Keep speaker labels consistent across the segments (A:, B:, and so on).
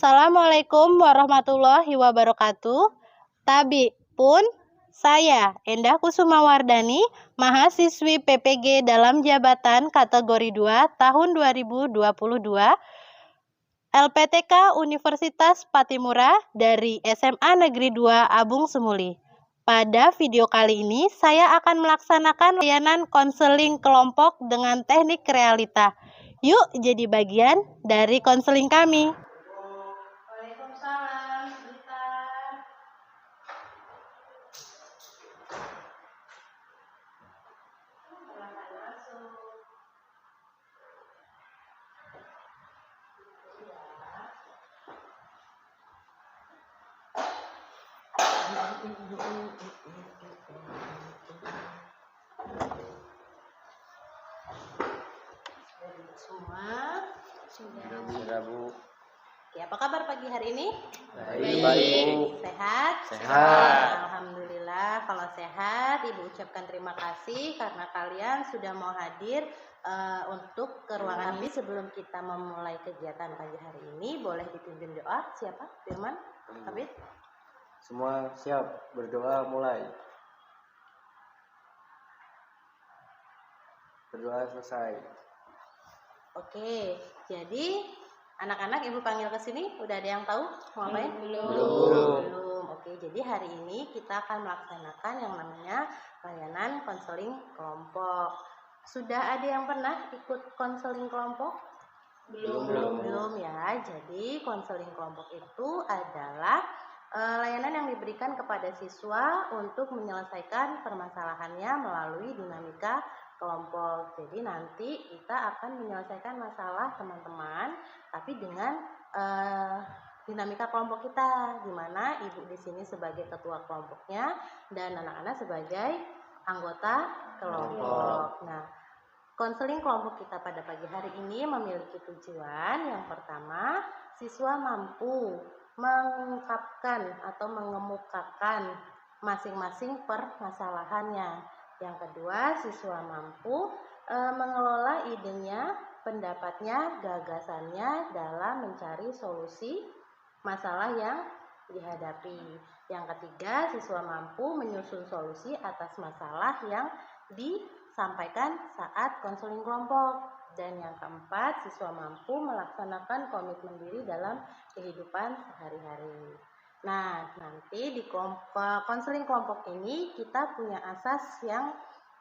A: Assalamualaikum warahmatullahi wabarakatuh. Tabi pun saya Endah Kusuma Wardani, mahasiswi PPG dalam jabatan kategori 2 tahun 2022 LPTK Universitas Patimura dari SMA Negeri 2 Abung Semuli. Pada video kali ini saya akan melaksanakan layanan konseling kelompok dengan teknik realita. Yuk jadi bagian dari konseling kami. Waalaikumsalam, sebentar. Silakan masuk. Semua sudah.
B: Bu.
A: Oke, apa kabar pagi hari ini?
B: Baik.
A: Sehat?
B: Sehat.
A: Alhamdulillah, kalau sehat, Ibu ucapkan terima kasih karena kalian sudah mau hadir untuk ke ruangan ini. Sebelum kita memulai kegiatan pagi hari ini, boleh dipimpin doa. Siapa? Firman? Habib?
B: Semua siap, berdoa mulai. Berdoa selesai.
A: Oke, jadi anak-anak Ibu panggil ke sini, udah ada yang tahu mau ngapain?
B: Belum.
A: Oke, jadi hari ini kita akan melaksanakan yang namanya layanan konseling kelompok. Sudah ada yang pernah ikut konseling kelompok? Belum ya. Jadi konseling kelompok itu adalah layanan yang diberikan kepada siswa untuk menyelesaikan permasalahannya melalui dinamika kelompok. Jadi nanti kita akan menyelesaikan masalah teman-teman, tapi dengan dinamika kelompok kita, di mana Ibu di sini sebagai ketua kelompoknya dan anak-anak sebagai anggota kelompok. Nah, konseling kelompok kita pada pagi hari ini memiliki tujuan. Yang pertama, siswa mampu mengungkapkan atau mengemukakan masing-masing permasalahannya. Yang kedua, siswa mampu mengelola idenya, pendapatnya, gagasannya dalam mencari solusi masalah yang dihadapi. Yang ketiga, siswa mampu menyusun solusi atas masalah yang disampaikan saat konseling kelompok. Dan yang keempat, siswa mampu melaksanakan komitmen diri dalam kehidupan sehari-hari. Nah, nanti di konseling kelompok ini kita punya asas yang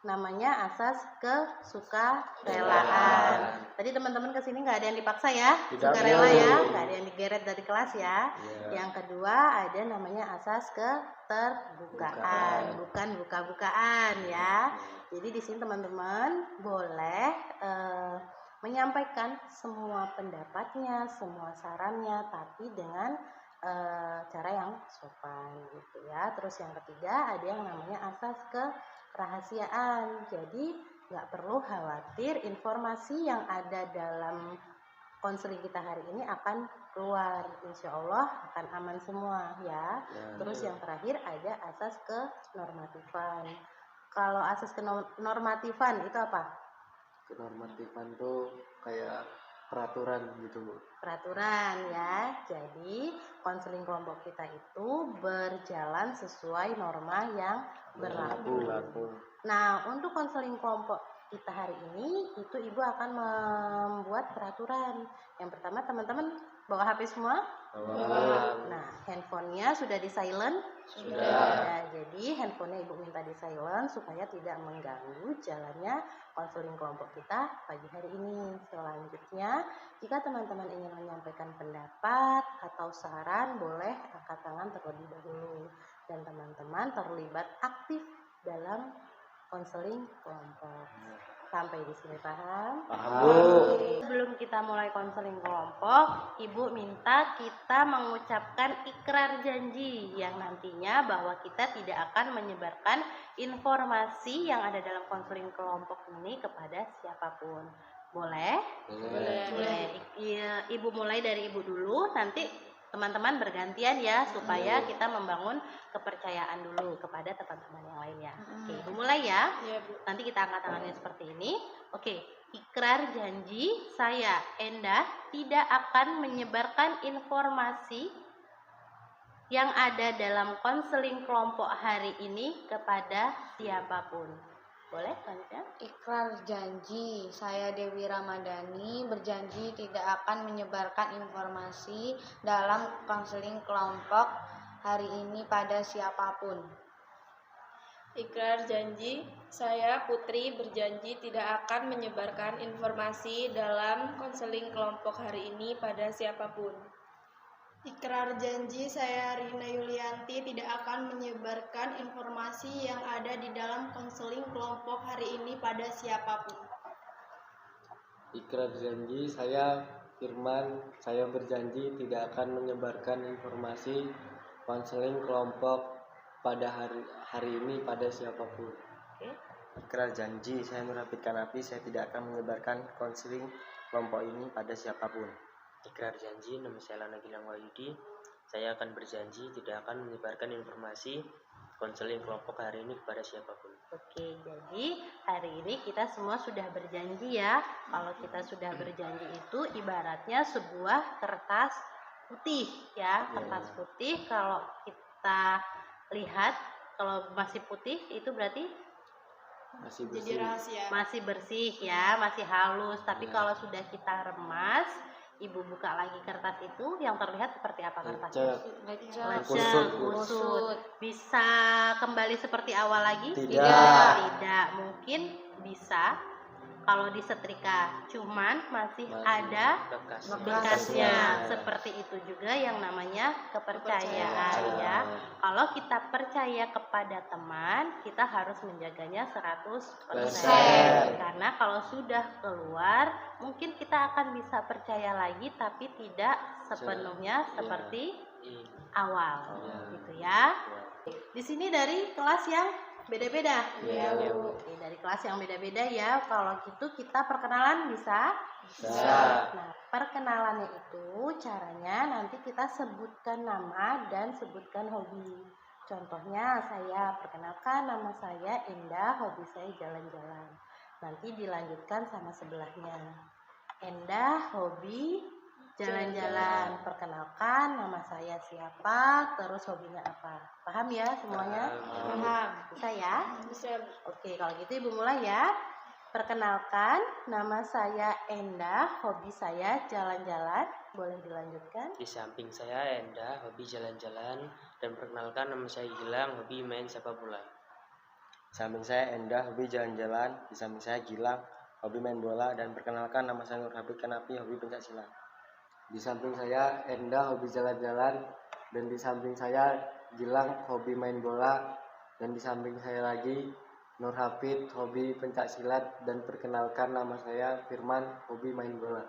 A: namanya asas kesukarelaan. Tadi teman-teman kesini nggak ada yang dipaksa ya, sukarela ya, nggak ada yang digeret dari kelas ya. Yang kedua ada namanya asas keterbukaan, bukan buka-bukaan ya. Jadi di sini teman-teman boleh menyampaikan semua pendapatnya, semua sarannya, tapi dengan cara yang sopan gitu ya. Terus yang ketiga ada yang namanya asas kerahasiaan. Jadi nggak perlu khawatir informasi yang ada dalam konseling kita hari ini akan keluar. Insya Allah akan aman semua ya. Terus yang terakhir ada asas kenormatifan. Kalau asas kenormatifan itu apa?
B: Kenormatifan tuh kayak peraturan gitu, Bu.
A: Peraturan ya. Jadi konseling kelompok kita itu berjalan sesuai norma yang berlaku. Nah, untuk konseling kelompok kita hari ini itu Ibu akan membuat peraturan. Yang pertama, teman-teman bawa HP semua? Nah, handphonenya sudah di silent? Sudah. Jadi handphonenya Ibu minta di silent supaya tidak mengganggu jalannya konseling kelompok kita pagi hari ini. Selanjutnya, jika teman-teman ingin menyampaikan pendapat atau saran, boleh angkat tangan terlebih dahulu. Dan teman-teman terlibat aktif dalam konseling kelompok. Sampai di sini paham?
B: Paham.
A: Sebelum kita mulai konseling kelompok, Ibu minta kita mengucapkan ikrar janji yang nantinya bahwa kita tidak akan menyebarkan informasi yang ada dalam konseling kelompok ini kepada siapapun. Boleh? Boleh. Ibu mulai dari Ibu dulu, nanti teman-teman bergantian ya, supaya kita membangun kepercayaan dulu kepada teman-teman yang lainnya. Oke, Ibu mulai ya. Nanti kita angkat tangannya seperti ini. Oke, Ikrar janji saya, Endah, tidak akan menyebarkan informasi yang ada dalam konseling kelompok hari ini kepada siapapun. Boleh, Kanca?
C: Ikrar janji, saya Dewi Ramadhani berjanji tidak akan menyebarkan informasi dalam konseling kelompok hari ini pada siapapun.
D: Ikrar janji, saya Putri berjanji tidak akan menyebarkan informasi dalam konseling kelompok hari ini pada siapapun.
E: Ikrar janji, saya Rina Yulianti tidak akan menyebarkan informasi yang ada di dalam konseling kelompok hari ini pada siapapun.
B: Ikrar janji, saya Firman, saya berjanji tidak akan menyebarkan informasi konseling kelompok pada hari ini pada siapapun.
F: Ikrar janji, saya Nurhafid Kanapi, saya tidak akan menyebarkan konseling kelompok ini pada siapapun.
G: Ikrar janji, nama saya Lana Gilang Wahyudi, saya akan berjanji tidak akan menyebarkan informasi konseling kelompok hari ini kepada siapapun.
A: Oke, jadi hari ini kita semua sudah berjanji ya. Kalau kita sudah berjanji itu ibaratnya sebuah kertas putih ya. Kertas putih kalau kita lihat kalau masih putih itu berarti
B: Masih
E: Jadi
B: bersih.
E: rahasia.
A: masih bersih ya, masih halus. Tapi kalau sudah kita remas, Ibu buka lagi kertas itu, yang terlihat seperti apa kertasnya?
B: Lecet.
A: Kusut. Bisa kembali seperti awal lagi?
B: Tidak.
A: Mungkin bisa kalau disetrika, cuman masih ada bekasnya. Seperti itu juga yang namanya kepercayaan ya. Kalau kita percaya kepada teman, kita harus menjaganya 100%. Karena kalau sudah keluar, mungkin kita akan bisa percaya lagi tapi tidak sepenuhnya seperti awal. Gitu ya. Di sini dari kelas yang beda-beda. Oke, dari kelas yang beda-beda ya. Kalau gitu kita perkenalan bisa?
B: Bisa.
A: Nah, perkenalannya itu caranya nanti kita sebutkan nama dan sebutkan hobi. Contohnya saya perkenalkan, nama saya Endah, hobi saya jalan-jalan. Nanti dilanjutkan sama sebelahnya. Endah, hobi jalan-jalan. Perkenalkan, nama saya siapa, terus hobinya apa. Paham ya semuanya?
E: Paham.
A: Bisa ya?
D: Bisa.
A: Oke, kalau gitu Ibu mulai ya. Perkenalkan, nama saya Endah, hobi saya jalan-jalan. Boleh dilanjutkan?
G: Di samping saya Endah, hobi jalan-jalan, dan perkenalkan nama saya Gilang, hobi main sepak bola.
F: Samping saya Endah, hobi jalan-jalan. Di samping saya Gilang, hobi main bola. Dan perkenalkan, nama saya Nurhafid Kanapi, hobi pencaksilat.
B: Di samping saya Endah, hobi jalan-jalan, dan di samping saya Gilang, hobi main bola, dan di samping saya lagi Nurhafid, hobi pencaksilat, dan perkenalkan nama saya Firman, hobi main bola.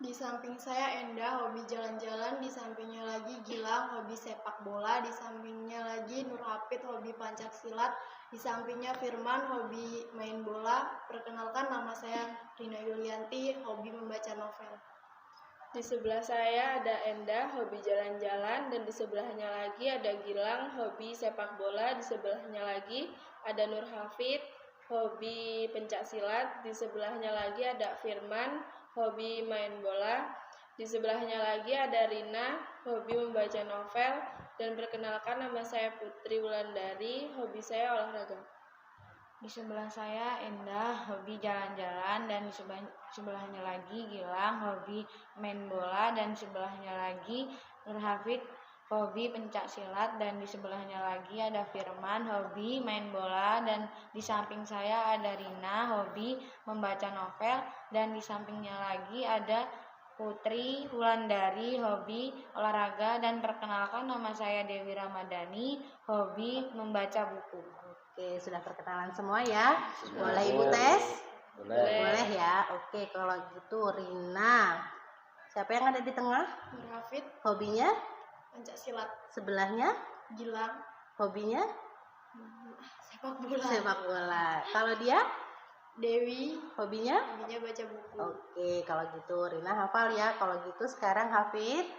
E: Di samping saya Endah, hobi jalan-jalan. Di sampingnya lagi Gilang, hobi sepak bola. Di sampingnya lagi Nurhafid, hobi pencaksilat. Di sampingnya Firman, hobi main bola. Perkenalkan, nama saya Rina Yulianti, hobi membaca novel.
D: Di sebelah saya ada Endah, hobi jalan-jalan, dan di sebelahnya lagi ada Gilang, hobi sepak bola. Di sebelahnya lagi ada Nurhafid, hobi pencaksilat. Di sebelahnya lagi ada Firman, hobi main bola. Di sebelahnya lagi ada Rina, hobi membaca novel. Dan perkenalkan, nama saya Putri Wulandari, hobi saya olahraga.
C: Di sebelah saya Endah, hobi jalan-jalan, dan di sebelahnya lagi Gilang, hobi main bola, dan di sebelahnya lagi Nurhafid, hobi pencaksilat, dan di sebelahnya lagi ada Firman, hobi main bola, dan di samping saya ada Rina, hobi membaca novel, dan di sampingnya lagi ada Putri Wulandari, hobi olahraga, dan perkenalkan nama saya Dewi Ramadhani, hobi membaca buku.
A: Oke, sudah perkenalan semua ya. Boleh Ibu tes? Boleh ya. Oke, kalau gitu Rina. Siapa yang ada di tengah?
E: Nurhafid,
A: Hobinya?
E: pencaksilat.
A: Sebelahnya?
E: Gilang,
A: Hobinya?
E: sepak bola.
A: Sepak bola. Kalau dia?
E: Dewi,
A: Hobinya?
E: hobinya baca buku.
A: Oke, kalau gitu Rina hafal ya. Kalau gitu sekarang Hafid.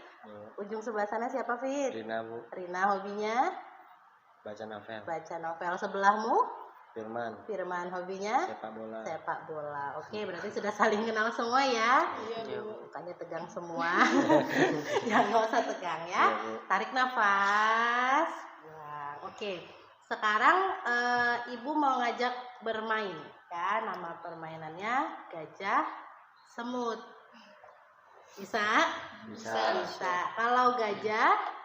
A: Ujung sebelah sana siapa, Fid?
F: Rina, Bu,
A: Rina hobinya
F: baca novel.
A: baca novel. Sebelahmu?
F: Firman.
A: Firman, hobinya
F: Sepak bola.
A: sepak bola. Oke, berarti sudah saling kenal semua ya.
D: Iya, Bu.
A: Bukannya tegang semua. Ya nggak usah tegang ya.
F: Iya, Bu.
A: Tarik nafas. Buang. Oke. Sekarang Ibu mau ngajak bermain ya. Nama permainannya gajah semut. Bisa?
F: Bisa.
A: Bisa. Kalau gajah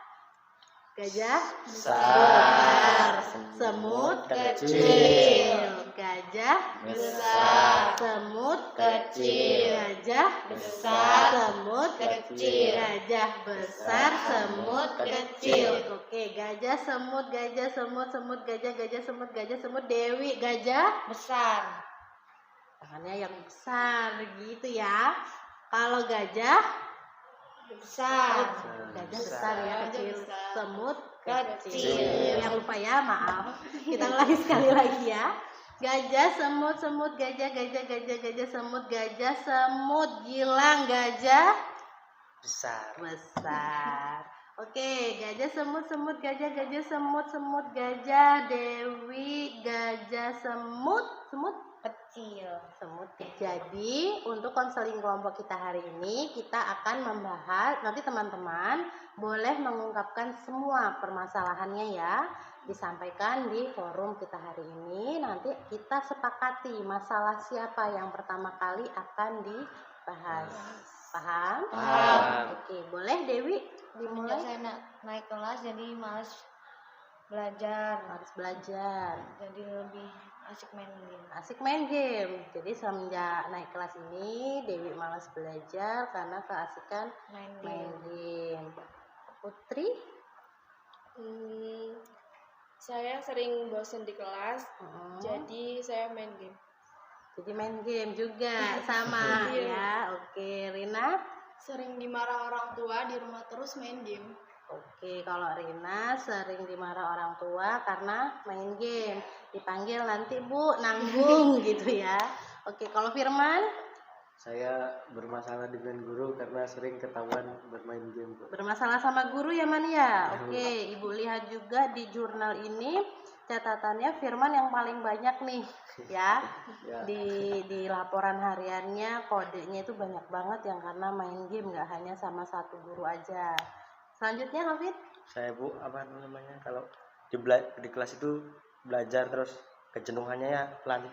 F: Besar.
A: semut
F: Kecil.
A: gajah
F: Besar.
A: semut
F: Kecil.
A: gajah
F: Besar.
A: semut
F: Kecil.
A: gajah besar semut
F: Kecil.
A: kecil. Oke, gajah semut semut gajah semut Dewi gajah
C: Besar.
A: tangannya yang besar gitu ya. Kalau gajah
C: Besar.
A: gajah besar ya, kecil semut
C: Kecil.
A: yang lupa ya, maaf. Kita ulangi sekali lagi ya. Gajah semut gajah semut gilang gajah
G: Besar.
A: besar. Oke, gajah semut gajah semut gajah Dewi gajah semut
C: Kecil.
A: semut. Jadi untuk konseling kelompok kita hari ini kita akan membahas, nanti teman-teman boleh mengungkapkan semua permasalahannya ya, disampaikan di forum kita hari ini. Nanti kita sepakati masalah siapa yang pertama kali akan dibahas. Paham?
G: Paham.
A: Oke, boleh Dewi
C: Semenjak
A: dimulai.
C: saya naik kelas jadi malas belajar.
A: Harus belajar.
C: Jadi lebih asik main game.
A: Asik main game. Jadi semenjak naik kelas ini Dewi malas belajar karena keasikan
C: Main
A: main
C: game.
A: game. Putri?
D: Saya sering bosen di kelas, jadi saya main game.
A: Jadi main game juga sama ya. Oke, Rina.
E: Sering dimarah orang tua, di rumah terus main game.
A: Oke, kalau Rina sering dimarah orang tua karena main game. Dipanggil nanti Bu, nanggung gitu ya. Oke, kalau Firman
B: Saya bermasalah dengan guru karena sering ketahuan bermain game, Bu.
A: bermasalah sama guru ya Man ya. Oke, Ibu lihat juga di jurnal ini catatannya Firman yang paling banyak nih ya.
B: Ya.
A: Di laporan hariannya kodenya itu banyak banget yang karena main game, nggak hanya sama satu guru aja. Selanjutnya Hafid.
F: Saya Bu, apa namanya, kalau di kelas itu belajar terus kejenuhannya ya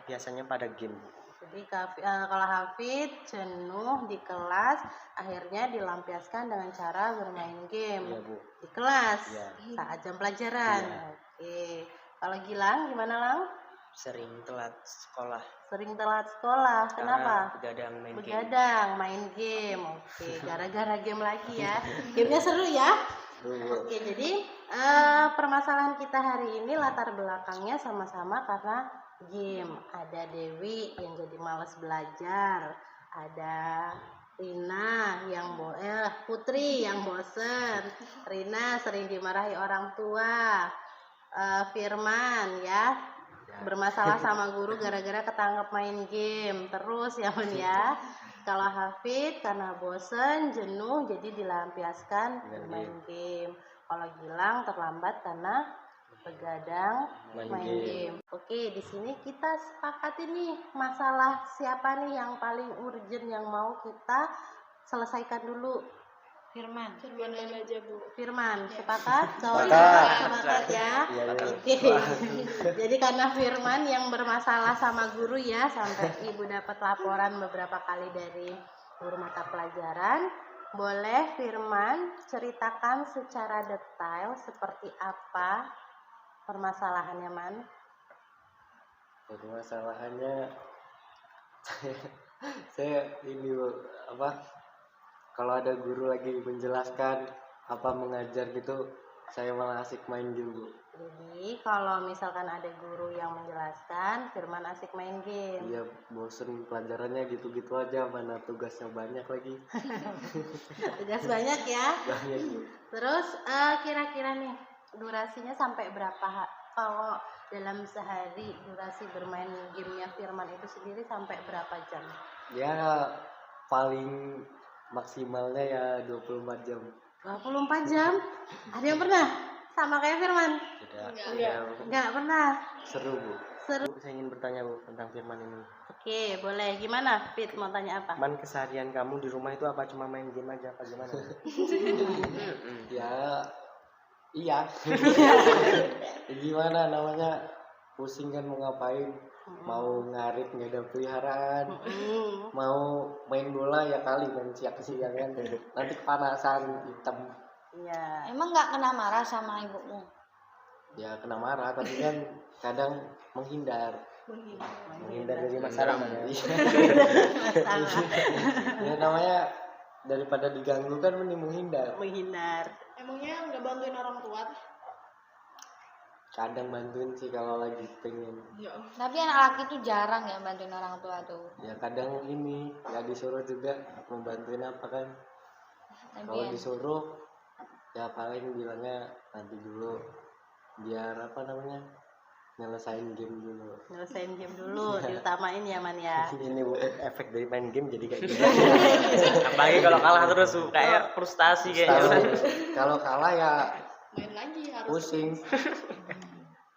F: biasanya pada game, Bu.
A: Jadi kalau Hafid jenuh di kelas akhirnya dilampiaskan dengan cara bermain game
F: Iya, Bu.
A: di kelas
F: Iya.
A: saat jam pelajaran.
F: Iya.
A: Oke. Kalau Gilang gimana Lang?
G: Sering telat sekolah.
A: Sering telat sekolah. Kenapa?
G: Karena begadang main game.
A: Begadang main game. Oke, gara-gara game lagi ya. Gamenya seru ya. Oke, jadi permasalahan kita hari ini latar belakangnya sama-sama karena game. Ada Dewi yang jadi malas belajar, ada Rina yang Putri yang bosen, Rina sering dimarahi orang tua, Firman ya bermasalah sama guru gara-gara ketangkep main game terus ya Man ya. Kalau Hafid karena bosen, jenuh jadi dilampiaskan bermain game. Kalau Gilang terlambat karena begadang main game. Oke, di sini kita sepakati nih masalah siapa nih yang paling urgent yang mau kita selesaikan dulu.
C: Firman.
D: Firman aja, Bu.
A: Firman, sepakat?
F: Sepakat.
A: Sepakat ya.
F: Iya, iya.
A: Oke. Jadi karena Firman yang bermasalah sama guru ya, sampai Ibu dapat laporan beberapa kali dari guru mata pelajaran. Boleh Firman ceritakan secara detail seperti apa permasalahannya, Man?
B: Permasalahannya saya ini, Bu, kalau ada guru lagi menjelaskan apa mengajar gitu, saya malah asik main game, Bu.
A: Jadi kalau misalkan ada guru yang menjelaskan, Firman asik main game.
B: Iya, bosen pelajarannya gitu-gitu aja, mana tugasnya banyak lagi.
A: Tugas banyak ya.
B: Banyak, Bu.
A: Terus kira-kira nih durasinya sampai berapa? Kalau dalam sehari durasi bermain gamenya Firman itu sendiri sampai berapa jam?
B: Ya paling maksimalnya ya 24 jam.
A: 24 jam? Ada yang pernah? Sama kayak Firman?
F: Tidak.
A: Enggak pernah.
B: Seru, Bu.
A: Seru.
F: Bu, saya ingin bertanya Bu tentang firman ini.
A: Oke, boleh. Gimana, Fit? Mau tanya apa?
F: Man, keseharian kamu di rumah itu apa cuma main game aja apa gimana?
B: Ya iya. Gimana namanya, pusing kan mau ngapain, mau ngarit nggak ada peliharaan, mau main bola ya kali main siang-siang kan, nanti kepanasan hitam.
A: Iya.
C: Emang nggak kena marah sama ibumu?
B: Ya kena marah tapi kan kadang menghindar
F: Dari masalah mana?
A: Masalah.
B: Ya namanya daripada diganggu kan mending menghindar.
A: Menghindar.
E: Emangnya nggak bantuin orang tua?
B: Kadang bantuin sih kalau lagi pengen.
E: Ya.
C: Tapi anak laki tuh jarang ya bantuin orang tua tuh.
B: Ya kadang ini nggak disuruh juga mau bantuin apa kan. Kalau
C: Lagian.
B: disuruh ya paling bilangnya nanti dulu, biar apa namanya, nyelesain game dulu.
A: Nyelesain game dulu, diutamain ya Man ya.
F: Ini Bu, efek dari main game jadi kayak gitu.
G: Apalagi kalau kalah terus Bu, kayak frustasi kayaknya.
B: Kalau kalah ya
E: Main lagi harus.
B: pusing.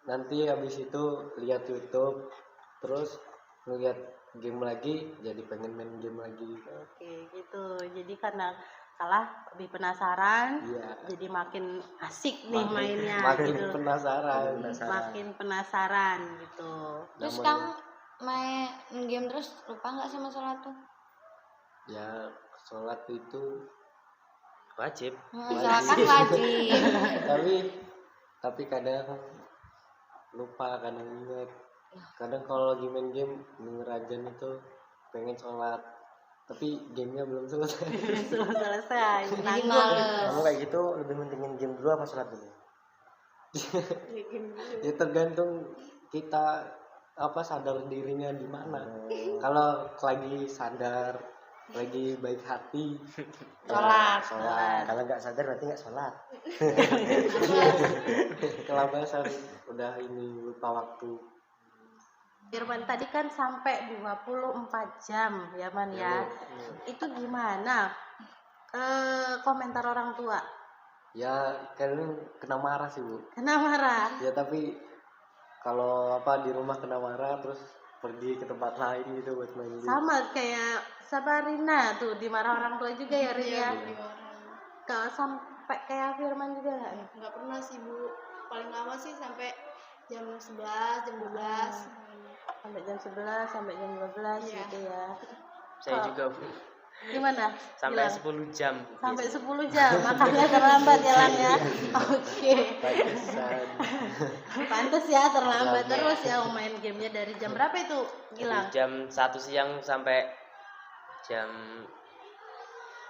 B: Nanti habis itu lihat YouTube, terus ngeliat game lagi, jadi pengen main game lagi.
A: Oke, gitu. Jadi karena kalah lebih penasaran,
B: Iya.
A: jadi makin asik nih mainnya
B: Makin
A: gitu.
B: penasaran.
A: Makin penasaran gitu.
C: Terus
B: Namanya-
C: kamu main game terus lupa nggak sama sholat tuh?
B: Ya sholat itu
G: Wajib.
C: Sholat kan wajib.
B: tapi kadang lupa, kadang inget. Kadang kalau lagi main game denger azan itu pengen sholat, tapi gamenya belum selesai.
A: Belum selesai.
C: Jadi
A: Nanggung.
C: males.
F: Kamu kayak gitu lebih mentingin game dulu apa sholat dulu?
B: Ya tergantung kita apa sadar dirinya di mana. Kalau lagi sadar, lagi baik hati,
C: Sholat.
F: Kalau nggak sadar berarti nggak sholat.
B: kelabasan udah ini lupa waktu.
A: Firman tadi kan sampai 24 jam ya Man ya. Itu gimana? Komentar orang tua.
B: Ya kadang kena marah sih Bu.
A: Kena marah.
B: Ya tapi kalau apa di rumah kena marah terus pergi ke tempat lain gitu buat main game.
A: Sama kayak Sabarina tuh dimarah orang tua juga ya Rin ya. Kalau sampai kayak Firman juga nggak nih?
E: Nggak pernah sih Bu. Paling lama sih sampai jam 11, jam 12.
A: Sampai jam 11, sampai jam 12
E: Iya.
A: gitu ya.
G: Saya juga Bu.
A: Gimana?
G: Sampai
A: Gilang?
G: 10 jam.
A: Sampai 10 jam, makanya terlambat jalannya. Oke. Pantes ya terlambat terus ya main gamenya dari jam berapa itu Gilang?
G: Dari jam 1 siang sampai jam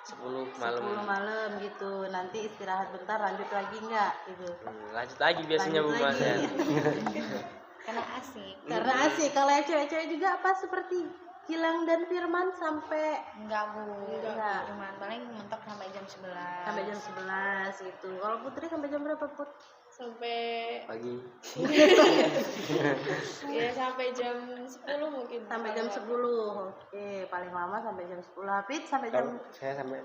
G: 10 malam.
A: 10 malam gitu. Nanti istirahat bentar lanjut lagi enggak gitu.
G: Lanjut lagi biasanya Bu
A: Lanjut
G: Mas
A: lagi.
G: ya.
C: Karena asik.
A: Karena asik. Kalau yang cewek-cewek juga apa seperti Gilang dan Firman sampai
C: Enggak Bu.
A: Enggak.
C: Cuman paling mentok sampai jam 11.
A: sampai jam 11 gitu. Kalau Putri sampai jam berapa Put?
D: Sampai
B: Pagi.
D: ya sampai jam 10 mungkin.
A: Sampai jam 10. Oke, paling lama sampai jam 10. Hafid sampai jam
F: Kalau saya sampai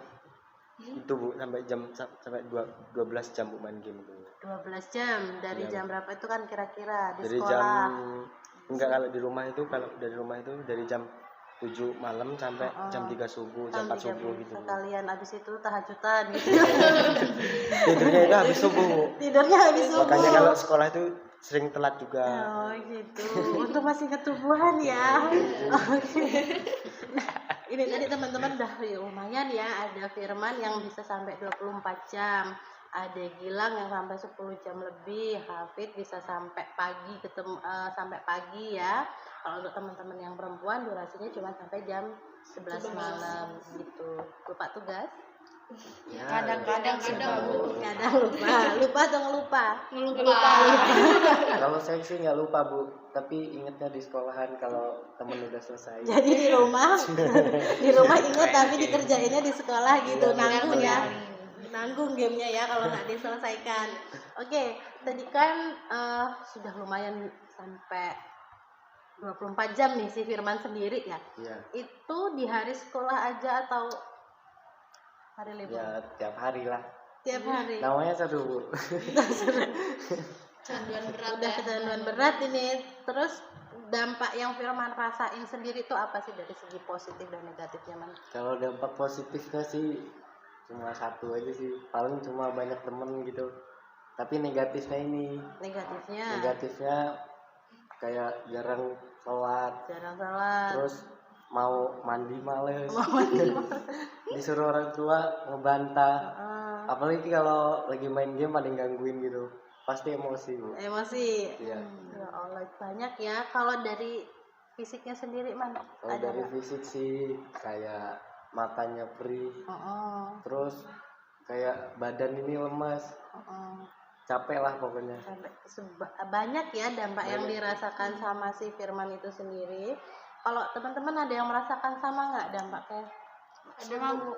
F: itu Bu, sampai jam sampai 12 jam Bu main game itu.
A: 12 jam. Dari
F: Iya.
A: jam berapa itu kan kira-kira di
F: Dari
A: sekolah?
F: jam enggak, kalau di rumah itu, kalau dari rumah itu dari jam 7 malam sampai jam 3 subuh, jam 4
A: Sampai jam
F: subuh gitu. Bu.
A: sekalian abis itu tahajudan gitu.
F: Tidurnya itu habis subuh Bu.
A: Tidurnya habis subuh.
F: Makanya kalau sekolah itu sering telat juga.
A: Oh gitu. Untuk masih ketubuhan ya. Oke. Nah, ini tadi teman-teman udah ya, lumayan ya, ada Firman yang bisa sampai 24 jam. Ada Gilang yang sampai 10 jam lebih, Hafid bisa sampai pagi sampai pagi ya. Kalau untuk teman-teman yang perempuan durasinya cuma sampai jam 11 malam gitu. Lupa tugas?
B: Ya,
C: Kadang-kadang sih Bu.
A: Kadang lupa atau ngelupa?
C: Lupa.
B: kalau saya sih nggak lupa Bu, tapi ingatnya di sekolahan kalau temen udah selesai.
A: Jadi di rumah ingat tapi dikerjainnya di sekolah gitu, nanggung ya. Nanggung gamenya ya kalau nggak diselesaikan. Oke, tadi kan sudah lumayan sampai 24 jam nih si Firman sendiri ya.
B: Iya.
A: Itu di hari sekolah aja atau hari libur?
B: Ya tiap hari lah.
A: Tiap hari.
B: Namanya satu Bu.
E: Canduan berat
A: Udah
E: ya.
A: kecanduan berat ini. Terus dampak yang Firman rasain sendiri itu apa sih dari segi positif dan negatifnya, Man?
B: Kalau dampak positifnya sih cuma satu aja sih, paling cuma banyak temen gitu. Tapi negatifnya ini, negatifnya kayak jarang sholat, terus mau mandi males, disuruh orang tua ngebantah. Apalagi kalau lagi main game ada yang gangguin gitu, pasti emosi, Bu. Iya.
A: Ya Allah, banyak ya. Kalau dari fisiknya sendiri, Man,
B: Kalau
A: ada
B: dari
A: nggak?
B: fisik sih kayak matanya perih, terus kayak badan ini lemas, capek lah pokoknya.
A: Banyak ya dampak yang dirasakan sama si Firman itu sendiri. Kalau teman-teman ada yang merasakan sama nggak dampaknya?
E: Ada Bu.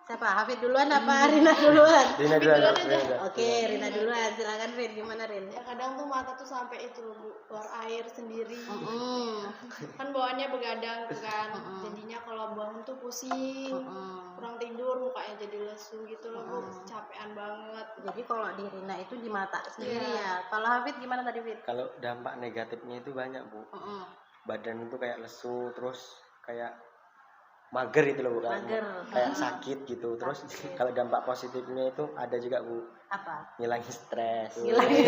A: Siapa? Hafid duluan apa Rina duluan?
B: Rina duluan aja.
A: Oke, Rina duluan. Silakan Rin. Gimana Rin?
E: Ya kadang tuh mata tuh sampai itu loh Bu, keluar air sendiri. Kan bawaannya begadang tuh kan. Jadinya kalau bangun tuh pusing, kurang tidur, mukanya jadi lesu gitu loh Bu, capean banget.
A: Jadi kalau di Rina itu di mata sendiri ya. Kalau Hafid gimana tadi, Fit?
F: Kalau dampak negatifnya itu banyak, Bu. Badan itu kayak lesu, terus kayak mager itu loh, Bu, kayak sakit gitu. Terus kalau dampak positifnya itu ada juga, Bu.
A: Apa?
F: Ngilangin stres.
A: Ngilangin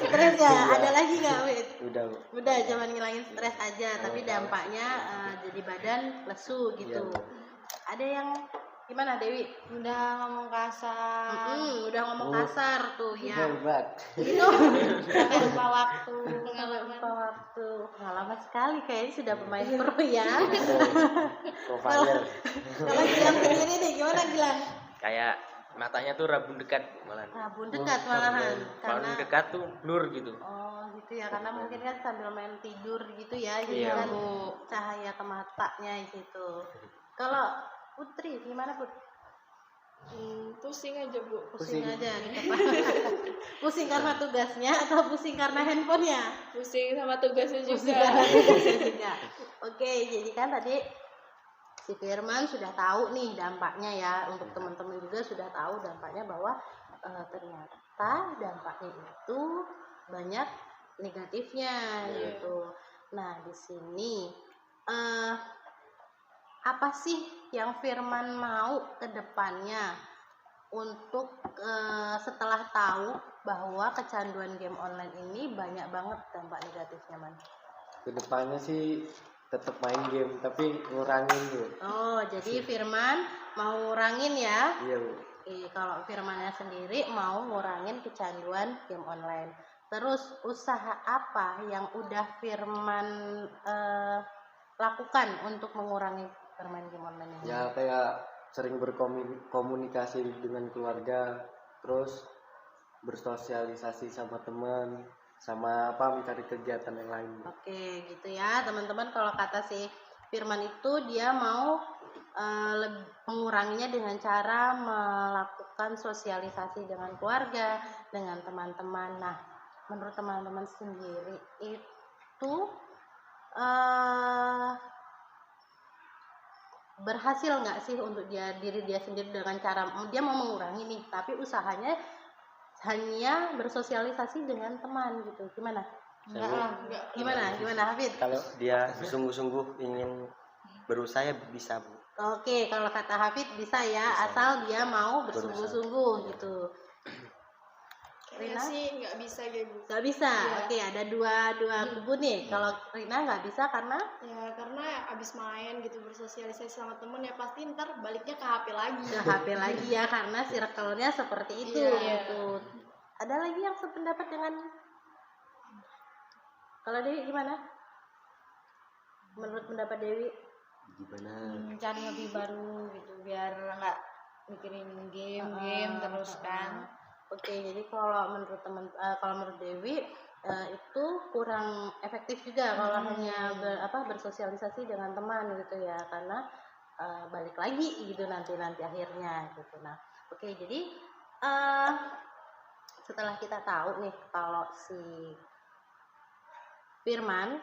A: stres ya. Ada lagi nggak, Fit?
F: Udah, Bu.
A: Udah, cuman ngilangin stres aja, tapi dampaknya jadi badan lesu gitu.
F: Iya,
A: Ada yang gimana, Dewi?
C: Udah ngomong kasar.
A: Udah ngomong kasar tuh ya.
B: Hebat.
A: Itu
C: Sampai lupa waktu.
A: pengalaman sekali, kayaknya sudah pemain pro ya.
B: Profile.
A: Kalau Gilang sendiri nih, gimana Gilang?
G: Kayak matanya tuh rabun dekat malahan.
A: Rabun dekat malahan.
G: Rabun dekat tuh blur gitu.
A: Oh gitu ya, karena mungkin kan sambil main tidur gitu ya, jadi
G: Iya,
A: kan cahaya ke matanya gitu. Kalau Putri gimana, Put?
D: Pusing aja Bu.
A: Pusing aja gitu Pak. Pusing karena tugasnya atau pusing karena handphonenya?
D: Pusing sama tugasnya
A: Pusing
D: juga.
A: karena tugasnya juga. Oke, jadi kan tadi si Firman sudah tahu nih dampaknya ya, untuk teman-teman juga sudah tahu dampaknya bahwa ternyata dampaknya itu banyak negatifnya gitu. Nah, di sini apa sih yang Firman mau ke depannya untuk setelah tahu bahwa kecanduan game online ini banyak banget dampak negatifnya, Man?
B: Kedepannya sih tetap main game tapi ngurangin, Bu.
A: Oh, jadi Firman mau ngurangin ya?
B: Iya, Bu.
A: Kalau Firmannya sendiri mau ngurangin kecanduan game online. Terus usaha apa yang udah Firman lakukan untuk mengurangi bermain game online ini?
B: Ya kayak sering berkomunikasi dengan keluarga, terus bersosialisasi sama teman, sama mencari kegiatan yang lain.
A: Oke, gitu ya teman-teman. Kalau kata si Firman itu dia mau menguranginya dengan cara melakukan sosialisasi dengan keluarga, dengan teman-teman. Nah, menurut teman-teman sendiri itu berhasil nggak sih untuk diri dia sendiri dengan cara dia mau mengurangi nih, tapi usahanya hanya bersosialisasi dengan teman gitu? Gimana? Gimana Hafid?
F: Kalau dia sungguh-sungguh ingin berusaha bisa, Bu.
A: Oke, kalau kata Hafid bisa ya, asal dia mau bersungguh-sungguh gitu. Rina
E: sih nggak bisa gitu.
A: Nggak bisa. Oke, ada dua kubu nih. Kalau Rina nggak bisa karena
E: Abis main gitu bersosialisasi sama temen ya pasti ntar baliknya ke HP lagi.
A: Ke HP lagi ya, karena circle-nya seperti itu gitu. Ada lagi yang sependapat dengan kalau Dewi gimana? Menurut pendapat Dewi?
B: Gimana?
C: Cari hobi baru gitu biar nggak mikirin game terus kan.
A: Oke, jadi kalau menurut Dewi itu kurang efektif juga kalau hanya bersosialisasi dengan teman gitu ya, karena balik lagi gitu nanti akhirnya gitu. Nah, oke, jadi setelah kita tahu nih kalau si Firman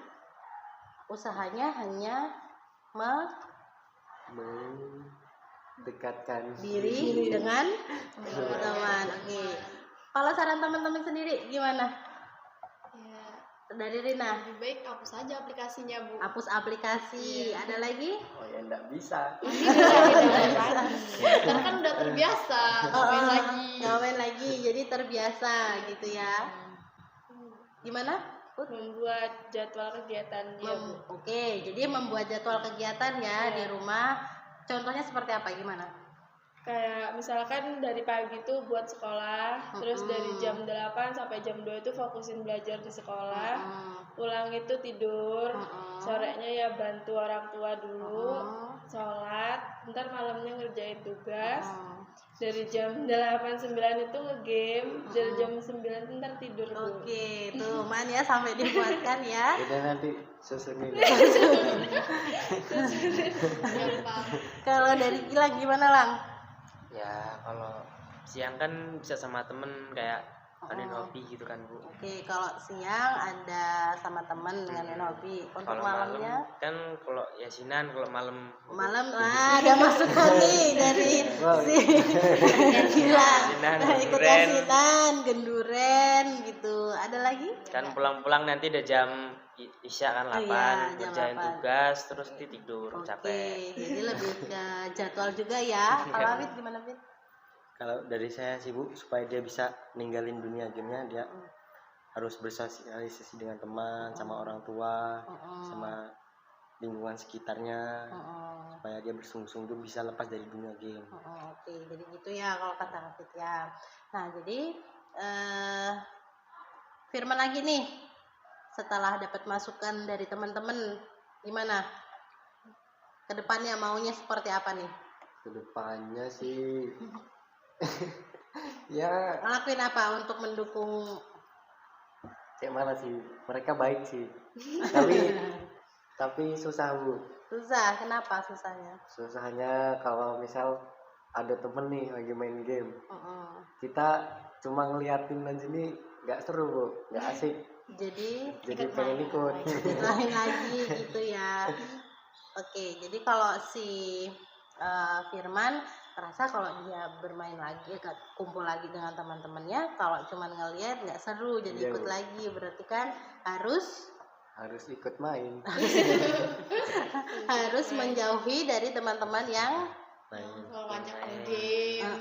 A: usahanya hanya
B: mendekatkan
A: diri dengan teman. Oke. Kalau saran teman-teman sendiri gimana?
E: Ya
A: Dari Rina.
E: Lebih baik hapus saja aplikasinya, Bu.
A: Hapus aplikasi.
E: Iya.
A: Ada lagi?
B: Oh ya enggak bisa.
E: Karena kan udah terbiasa ngapain lagi.
A: Ngapain lagi? Jadi terbiasa gitu ya. Gimana?
D: Membuat jadwal kegiatan dia, Bu.
A: Oke, jadi membuat jadwal kegiatan ya di rumah. Contohnya seperti apa? Gimana?
D: Kayak misalkan dari pagi tuh buat sekolah, terus dari jam 8 sampai jam 2 itu fokusin belajar di sekolah, pulang itu tidur, sorenya ya bantu orang tua dulu, sholat, ntar malamnya ngerjain tugas, dari jam 8-9 itu ngegame, dari jam 9 itu ntar tidur.
A: Oke, tuh man ya sampai dibuatkan ya.
B: Udah nanti susunin.
A: Kalau dari Gilang gimana Lang?
G: Ya kalau siang kan bisa sama temen kayak main hobi gitu kan Bu.
A: Oke, kalau siang ada sama temen dengan main hobi. Untuk
G: Kalau
A: malamnya?
G: malam kan kalau yasinan, kalau malam
A: Ada masukan nih dari si Gilang. Ikut yasinan, genduren gitu. Ada lagi?
G: Kan pulang-pulang nanti udah jam isya kan 8,
A: jam
G: ngerjain
A: 8.
G: tugas terus tidur capek.
A: Oke, jadi lebih ke jadwal juga ya. Kalau Awit gimana Fit?
F: Kalau dari saya sih Bu, supaya dia bisa ninggalin dunia gamenya, dia harus bersosialisasi dengan teman, sama orang tua, sama lingkungan sekitarnya, supaya dia bersungguh-sungguh bisa lepas dari dunia game.
A: Oke, jadi gitu ya kalau kata Hafid ya. Nah, jadi Firman lagi nih, setelah dapat masukan dari teman-teman, gimana? Kedepannya maunya seperti apa nih?
B: Kedepannya sih ya
A: Ngelakuin apa untuk mendukung?
B: kayak mana sih, mereka baik sih, tapi susah Bu.
A: Susah, kenapa susahnya?
B: Susahnya kalau misal ada temen nih lagi main game, kita cuma ngeliatin aja nih nggak seru Bu, nggak asik,
A: Jadi
B: pengen ikut.
A: lain lagi gitu ya. Oke, jadi kalau si Firman merasa kalau dia bermain lagi, kumpul lagi dengan teman-temannya, kalau cuma ngelihat nggak seru, jadi ikut lagi, berarti kan harus
B: ikut main.
A: harus menjauhi dari teman-teman yang
E: ngajak game.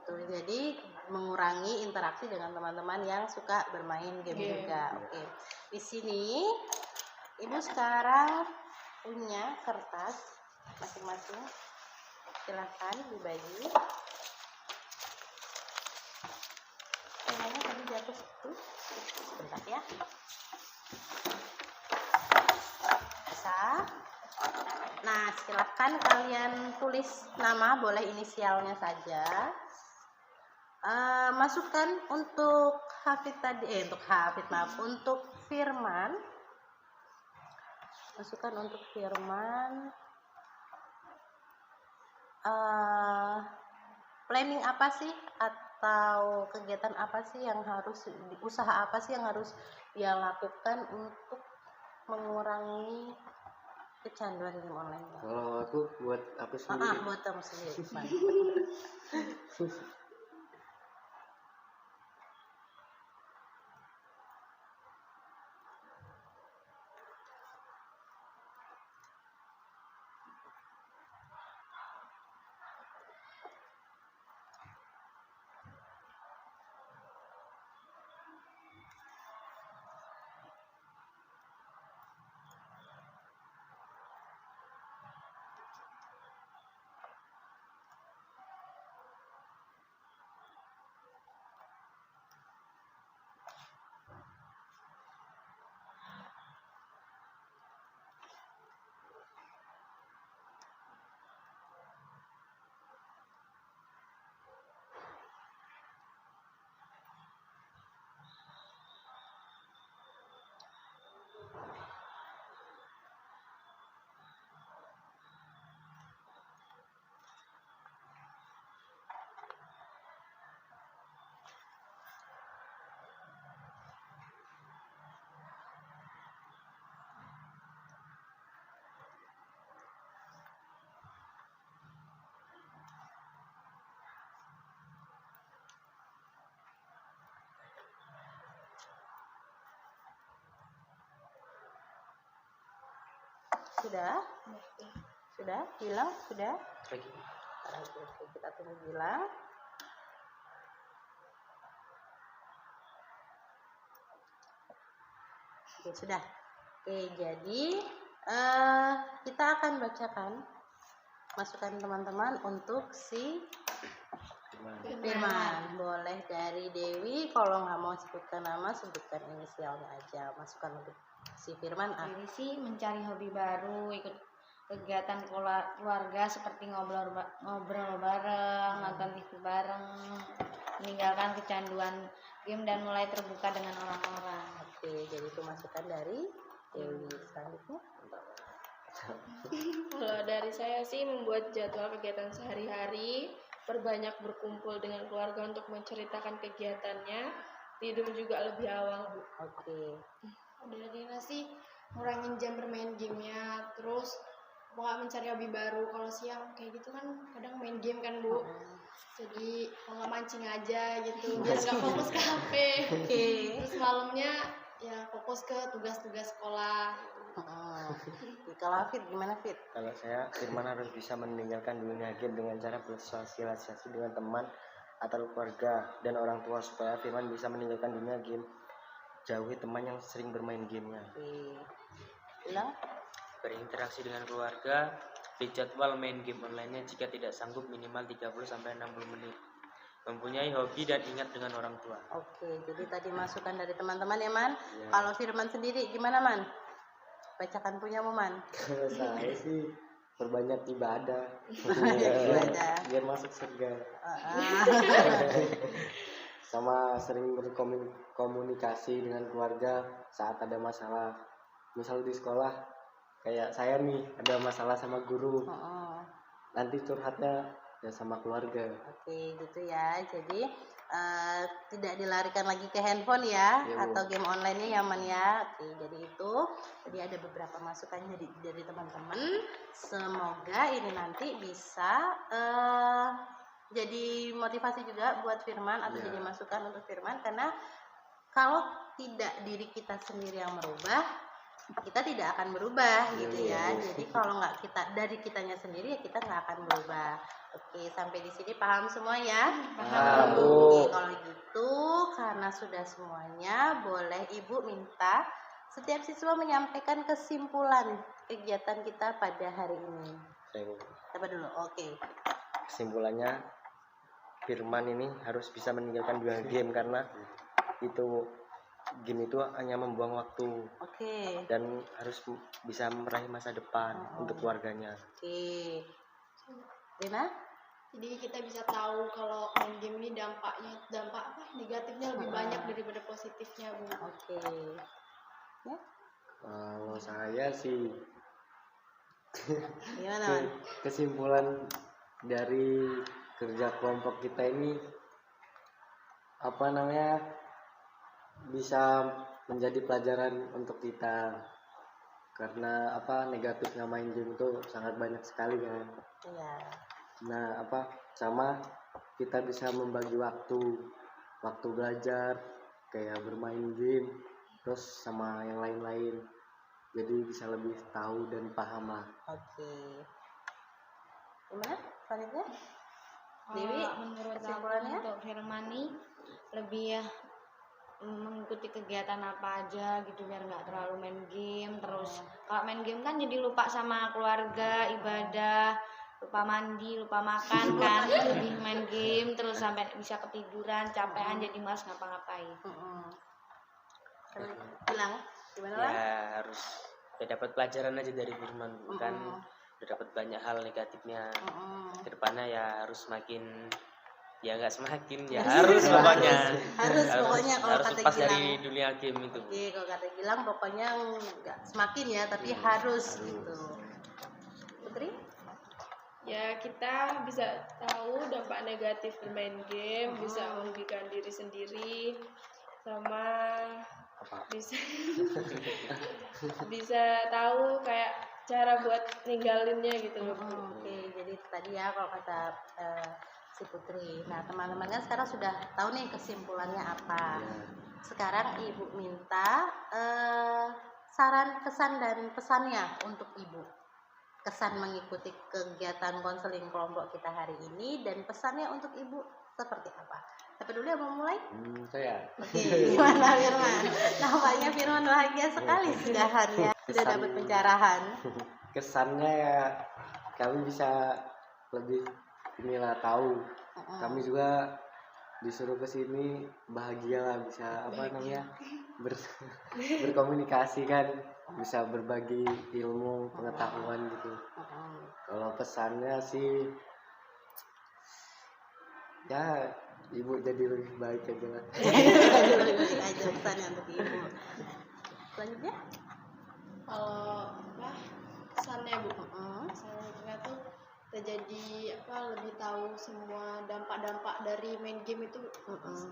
A: gitu. Jadi mengurangi interaksi dengan teman-teman yang suka bermain game juga. Oke. Di sini Ibu sekarang punya kertas masing-masing. Silahkan dibagi. Penanya tadi jatuh situ. Sebentar ya. Bisa. Nah, silahkan kalian tulis nama, boleh inisialnya saja. Masukkan untuk Hafid tadi, untuk Firman. Masukkan untuk Firman. Planning apa sih atau kegiatan apa sih yang harus, usaha apa sih yang harus dia lakukan untuk mengurangi kecanduan game online?
B: Kalau aku buat aku sendiri.
A: Buat kamu sendiri. sudah? Sudah? Gilang sudah?
G: Lagi.
A: Oke, kita tunggu Gilang. Oke, sudah. Oke, jadi kita akan bacakan masukan teman-teman untuk si Firman. Boleh dari Dewi, kalau nggak mau sebutkan nama, sebutkan inisialnya aja. Masukan untuk si Firman.
C: Ini sih mencari hobi baru, ikut kegiatan keluarga seperti ngobrol bareng, nonton TV bareng, meninggalkan kecanduan game dan mulai terbuka dengan orang-orang.
A: Oke, jadi itu masukan dari Dewi. Selanjutnya,
D: Kalau dari saya sih membuat jadwal kegiatan sehari-hari, perbanyak berkumpul dengan keluarga untuk menceritakan kegiatannya, tidur juga lebih awal, Bu.
A: oke.
E: Dari Dina sih ngurangin jam bermain gamenya, terus nggak mencari hobi baru. Kalau siang kayak gitu kan kadang main game kan Bu, jadi kalau nggak mancing aja gitu biar nggak fokus ke HP. Terus malamnya ya fokus ke tugas-tugas sekolah.
A: Kalau Fit gimana Fit?
F: Kalau saya, Firman harus bisa meninggalkan dunia game dengan cara bersosialisasi dengan teman atau keluarga dan orang tua supaya Firman bisa meninggalkan dunia game. Jauhi teman yang sering bermain gamenya.
A: Bilang?
G: Berinteraksi dengan keluarga, di jadwal main game online-nya jika tidak sanggup minimal 30-60 menit. Mempunyai hobi dan ingat dengan orang tua.
A: Oke, jadi tadi masukan dari teman-teman ya Man.
F: Ya.
A: Kalau Firman sendiri gimana Man? Bacakan punyamu Man.
B: Kalau saya sih perbanyak ibadah.
A: Ibadah.
B: Biar masuk surga. Sama sering berkomunikasi dengan keluarga saat ada masalah. Misal di sekolah, kayak saya nih ada masalah sama guru. Nanti curhatnya ya sama keluarga.
A: Oke, gitu ya. Jadi tidak dilarikan lagi ke handphone ya,
B: Iya, Bu.
A: atau game online-nya ya Man ya. Oke, jadi itu tadi ada beberapa masukan dari teman-teman. Semoga ini nanti bisa jadi motivasi juga buat Firman atau
B: Iya.
A: jadi masukan untuk Firman, karena kalau tidak diri kita sendiri yang merubah, kita tidak akan berubah gitu ya. Jadi kalau nggak kita dari kitanya sendiri ya kita nggak akan berubah. Oke, sampai di sini paham semua ya?
B: Paham, Bu.
A: Oke, kalau gitu karena sudah semuanya, boleh Ibu minta setiap siswa menyampaikan kesimpulan kegiatan kita pada hari ini. Siapa dulu? Oke.
F: Kesimpulannya, Firman ini harus bisa meninggalkan dunia game karena itu game itu hanya membuang waktu
A: Oke.
F: dan harus bisa meraih masa depan untuk keluarganya.
A: Oke. Rina?
E: Jadi kita bisa tahu kalau main game ini dampak negatifnya lebih banyak daripada positifnya Bu.
A: Oke. Ya?
B: Kalau saya sih
A: Gimana Man?
B: kesimpulan dari kerja kelompok kita ini bisa menjadi pelajaran untuk kita, karena negatifnya main game itu sangat banyak sekali kan.
A: Iya.
B: Nah sama kita bisa membagi waktu belajar kayak bermain game terus sama yang lain-lain, jadi bisa lebih tahu dan paham lah.
A: Oke. Gimana? Selanjutnya? Dewi,
C: Menurut aku
A: kesimpulannya?
C: untuk Firman nih lebih ya mengikuti kegiatan apa aja gitu biar nggak terlalu main game terus. Kalau main game kan jadi lupa sama keluarga, ibadah, lupa mandi, lupa makan kan. Lebih main game terus sampai bisa ketiduran, capean jadi malas ngapa-ngapain.
A: Bilang, gimana
G: Ya
A: Lang?
G: harus dapat pelajaran aja dari Firman, kan udah dapat banyak hal negatifnya. Kedepannya ya harus semakin, ya nggak semakin, ya harus pokoknya
A: Harus pokoknya kalau
G: harus
A: kata
G: lepas
A: Gilang.
G: dari dunia game itu.
A: Oke, kalau kata Gilang pokoknya nggak semakin ya, tapi harus gitu. Putri?
D: Ya, kita bisa tahu dampak negatif bermain game, bisa merugikan diri sendiri, sama bisa tahu kayak cara buat ninggalinnya gitu loh.
A: Oke, jadi tadi ya kalau kata si Putri. Nah, teman-teman kan sekarang sudah tahu nih kesimpulannya apa. Sekarang Ibu minta saran, kesan, dan pesannya untuk Ibu. kesan mengikuti kegiatan konseling kelompok kita hari ini dan pesannya untuk ibu seperti apa? Siapa dulu yang mau mulai?
B: Saya.
A: Oke, gimana Firman? Nampaknya Firman bahagia sekali sudah dapat pencerahan.
B: Kesannya ya kami bisa lebih inilah tahu. Kami juga disuruh ke sini bahagia lah, bisa berkomunikasi kan, bisa berbagi ilmu pengetahuan gitu. Kalau pesannya sih ya ibu jadi lebih baik aja lah.
A: Lebih baik aja pesannya untuk ibu. Selanjutnya
E: Kalau kesannya Bu, kesannya tuh kita jadi lebih tahu semua dampak-dampak dari main game itu,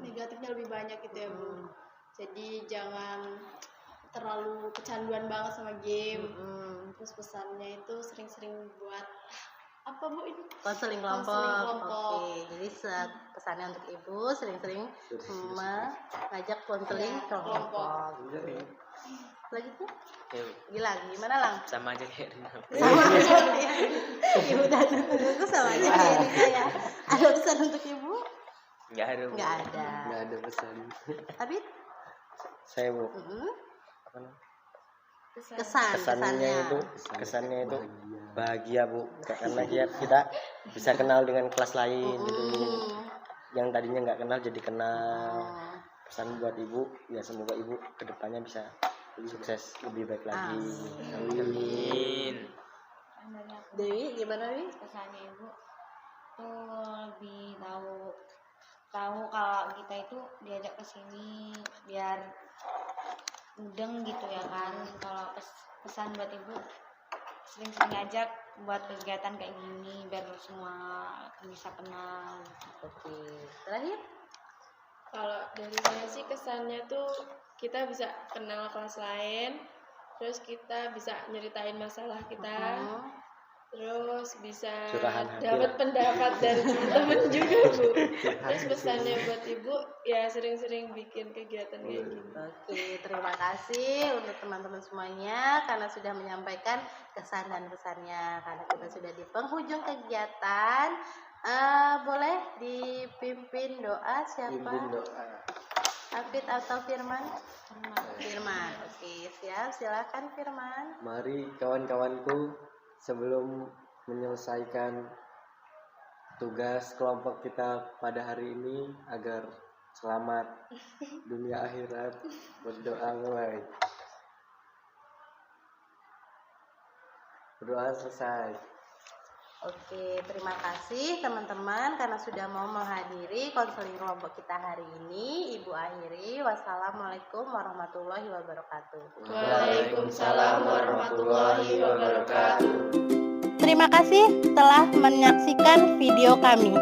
E: negatifnya lebih banyak gitu ya Bu. Jadi jangan terlalu kecanduan banget sama game. Terus pesannya itu sering-sering buat apa Bu ini?
A: konseling kelompok. Oke, jadi pesannya untuk ibu sering-sering mengajak konseling kelompok. Selanjutnya Gilang, gimana Lang?
G: Sama aja kayak Rina.
A: Sama aja ya. Ibu dan aku sama aja kayak Rina ya. Ada pesan untuk ibu?
G: Nggak ada.
B: Nggak ada pesan.
A: Tapi
F: Saya Bu. Apa namanya? Kesannya itu bahagia Bu, karena kita bisa kenal dengan kelas lain gitu, yang tadinya nggak kenal jadi kenal. Pesan buat ibu ya, semoga ibu kedepannya bisa lebih sukses, lebih baik lagi.
G: Amin.
A: Dewi, gimana Dewi?
C: Pesannya ibu tuh lebih tahu kalau kita itu diajak ke sini biar mudeng gitu ya kan. Kalau pesan buat ibu sering-sering ajak buat kegiatan kayak gini biar semua bisa kenal.
A: Oke, terakhir
D: Kalau dari saya sih kesannya tuh kita bisa kenal kelas lain, terus kita bisa nyeritain masalah kita, terus bisa dapat pendapat dari teman juga Bu. Terus pesannya buat ibu ya sering-sering bikin kegiatan kayak gitu.
A: Oke, terima kasih untuk teman-teman semuanya karena sudah menyampaikan kesan dan pesannya. Karena kita sudah di penghujung kegiatan, boleh dipimpin doa siapa?
B: Pimpin doa.
A: Hafid atau Firman? Firman. Oke, siap. Silakan Firman.
B: Mari kawan-kawanku, sebelum menyelesaikan tugas kelompok kita pada hari ini agar selamat dunia akhirat, berdoa mulai. Berdoa selesai.
A: Oke, terima kasih teman-teman karena sudah mau menghadiri konseling kelompok kita hari ini. Ibu akhiri, wassalamualaikum warahmatullahi wabarakatuh.
D: Waalaikumsalam warahmatullahi wabarakatuh.
A: Terima kasih telah menyaksikan video kami.